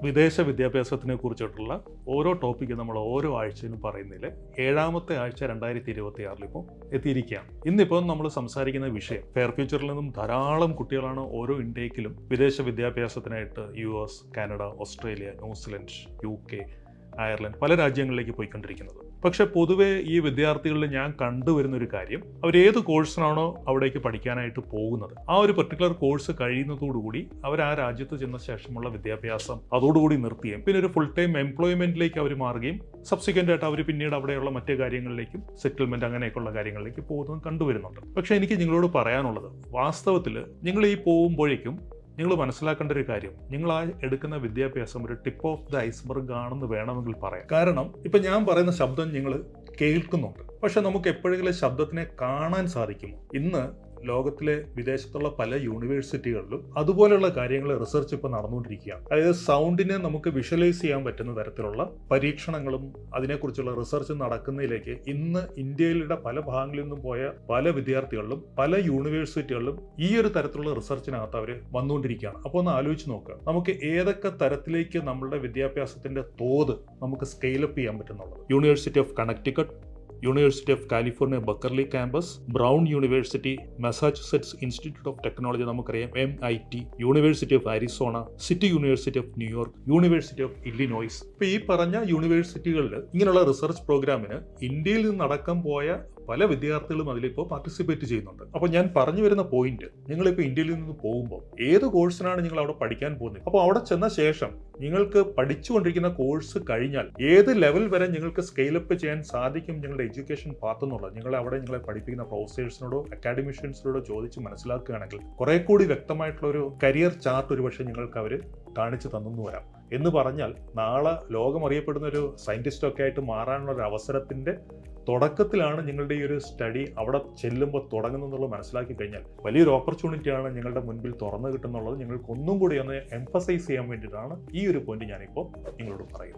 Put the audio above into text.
വിദേശ വിദ്യാഭ്യാസത്തിനെ കുറിച്ചിട്ടുള്ള ഓരോ ടോപ്പിക്ക് നമ്മൾ ഓരോ ആഴ്ചയിലും പറയുന്നതിൽ 7ാമത്തെ ആഴ്ച 2026 ഇപ്പോൾ എത്തിയിരിക്കുകയാണ്. ഇന്നിപ്പോൾ നമ്മൾ സംസാരിക്കുന്ന വിഷയം ഫെയർ ഫ്യൂച്ചറിൽ നിന്നും ധാരാളം കുട്ടികളാണ് ഓരോ ഇൻടേക്കിലും വിദേശ വിദ്യാഭ്യാസത്തിനായിട്ട് US, Canada, Australia, New Zealand, UK, Ireland പല രാജ്യങ്ങളിലേക്ക് പോയിക്കൊണ്ടിരിക്കുന്നത്. പക്ഷെ പൊതുവെ ഈ വിദ്യാർത്ഥികളിൽ ഞാൻ കണ്ടുവരുന്ന ഒരു കാര്യം, അവർ ഏത് കോഴ്സിനാണോ അവിടേക്ക് പഠിക്കാനായിട്ട് പോകുന്നത് ആ ഒരു പെർട്ടിക്കുലർ കോഴ്സ് കഴിയുന്നതോടുകൂടി അവർ ആ രാജ്യത്ത് ചെന്ന ശേഷമുള്ള വിദ്യാഭ്യാസം അതോടുകൂടി നിർത്തുകയും പിന്നെ ഒരു ഫുൾ ടൈം എംപ്ലോയ്മെന്റിലേക്ക് അവർ മാറുകയും സബ്സിക്വന്റ് ആയിട്ട് അവർ പിന്നീട് അവിടെയുള്ള മറ്റു കാര്യങ്ങളിലേക്കും സെറ്റിൽമെന്റ് അങ്ങനെയൊക്കെയുള്ള കാര്യങ്ങളിലേക്ക് പോകുന്നത് കണ്ടുവരുന്നുണ്ട്. പക്ഷെ എനിക്ക് നിങ്ങളോട് പറയാനുള്ളത്, വാസ്തവത്തിൽ നിങ്ങൾ ഈ പോകുമ്പോഴേക്കും നിങ്ങൾ മനസ്സിലാക്കേണ്ട ഒരു കാര്യം, നിങ്ങൾ ആ എടുക്കുന്ന വിദ്യാഭ്യാസം ഒരു ടിപ്പ് ഓഫ് ദ ഐസ്ബർഗ് ആണെന്ന് വേണമെങ്കിൽ പറയാം. കാരണം ഇപ്പം ഞാൻ പറയുന്ന ശബ്ദം നിങ്ങൾ കേൾക്കുന്നുണ്ട്, പക്ഷെ നമുക്ക് എപ്പോഴെങ്കിലും ശബ്ദത്തിനെ കാണാൻ സാധിക്കുമോ? ഇന്ന് ലോകത്തിലെ വിദേശത്തുള്ള പല യൂണിവേഴ്സിറ്റികളിലും അതുപോലെയുള്ള കാര്യങ്ങൾ റിസർച്ച് ഇപ്പോൾ നടന്നുകൊണ്ടിരിക്കുകയാണ്. അതായത് സൗണ്ടിനെ നമുക്ക് വിഷ്വലൈസ് ചെയ്യാൻ പറ്റുന്ന തരത്തിലുള്ള പരീക്ഷണങ്ങളും അതിനെക്കുറിച്ചുള്ള റിസർച്ച് നടക്കുന്നതിലേക്ക് ഇന്ന് ഇന്ത്യയിലെ പല ഭാഗങ്ങളിൽ നിന്നും പോയ പല വിദ്യാർത്ഥികളിലും പല യൂണിവേഴ്സിറ്റികളിലും ഈ ഒരു തരത്തിലുള്ള റിസർച്ചിനകത്ത് അവർ വന്നുകൊണ്ടിരിക്കുകയാണ്. അപ്പോൾ ഒന്ന് ആലോചിച്ച് നോക്കുക, നമുക്ക് ഏതൊക്കെ തരത്തിലേക്ക് നമ്മളുടെ വിദ്യാഭ്യാസത്തിന്റെ തോത് നമുക്ക് സ്കെയിലപ്പ് ചെയ്യാൻ പറ്റുന്നുള്ളത്. University of Connecticut, University of California Berkeley campus, Brown University, Massachusetts Institute of Technology നമുക്കറിയാം MIT, University of Arizona, City University of New York, University of Illinois. ഇപ്പൊ ഈ പറഞ്ഞ യൂണിവേഴ്സിറ്റികളിൽ ഇങ്ങനെയുള്ള റിസർച്ച് പ്രോഗ്രാമിന് ഇന്ത്യയിൽ നിന്നടക്കം പോയ പല വിദ്യാർത്ഥികളും അതിലിപ്പോൾ പാർട്ടിസിപ്പേറ്റ് ചെയ്യുന്നുണ്ട്. അപ്പോൾ ഞാൻ പറഞ്ഞു വരുന്ന പോയിന്റ്, നിങ്ങളിപ്പോൾ ഇന്ത്യയിൽ നിന്ന് പോകുമ്പോൾ ഏത് കോഴ്സിനാണ് നിങ്ങൾ അവിടെ പഠിക്കാൻ പോകുന്നത്, അപ്പോൾ അവിടെ ചെന്ന ശേഷം നിങ്ങൾക്ക് പഠിച്ചുകൊണ്ടിരിക്കുന്ന കോഴ്സ് കഴിഞ്ഞാൽ ഏത് ലെവൽ വരെ നിങ്ങൾക്ക് സ്കെയിലപ്പ് ചെയ്യാൻ സാധിക്കും നിങ്ങളുടെ എഡ്യൂക്കേഷൻ പാത്ത് എന്നുള്ളത് നിങ്ങളെ പഠിപ്പിക്കുന്ന പ്രൊഫസേഴ്സിനോടോ അക്കാഡമിഷ്യൻസിനോടോ ചോദിച്ച് മനസ്സിലാക്കുകയാണെങ്കിൽ കുറെ കൂടി വ്യക്തമായിട്ടുള്ള ഒരു കരിയർ ചാർട്ട് ഒരുപക്ഷെ നിങ്ങൾക്ക് അവർ കാണിച്ചു തന്നു വരാം. എന്ന് പറഞ്ഞാൽ നാളെ ലോകം അറിയപ്പെടുന്ന ഒരു സയന്റിസ്റ്റൊക്കെ ആയിട്ട് മാറാനുള്ള ഒരു അവസരത്തിന്റെ തുടക്കത്തിലാണ് നിങ്ങളുടെ ഈ ഒരു സ്റ്റഡി അവിടെ ചെല്ലുമ്പോൾ തുടങ്ങുന്നെന്നുള്ളത് മനസ്സിലാക്കി കഴിഞ്ഞാൽ വലിയൊരു ഓപ്പർച്യൂണിറ്റിയാണ് നിങ്ങളുടെ മുൻപിൽ തുറന്നു കിട്ടുന്നുള്ളത് നിങ്ങൾക്ക് ഒന്നും കൂടി ഒന്ന് എംഫസൈസ് ചെയ്യാൻ വേണ്ടിയിട്ടാണ് ഈ ഒരു പോയിന്റ് ഞാനിപ്പോൾ നിങ്ങളോട് പറയുന്നത്.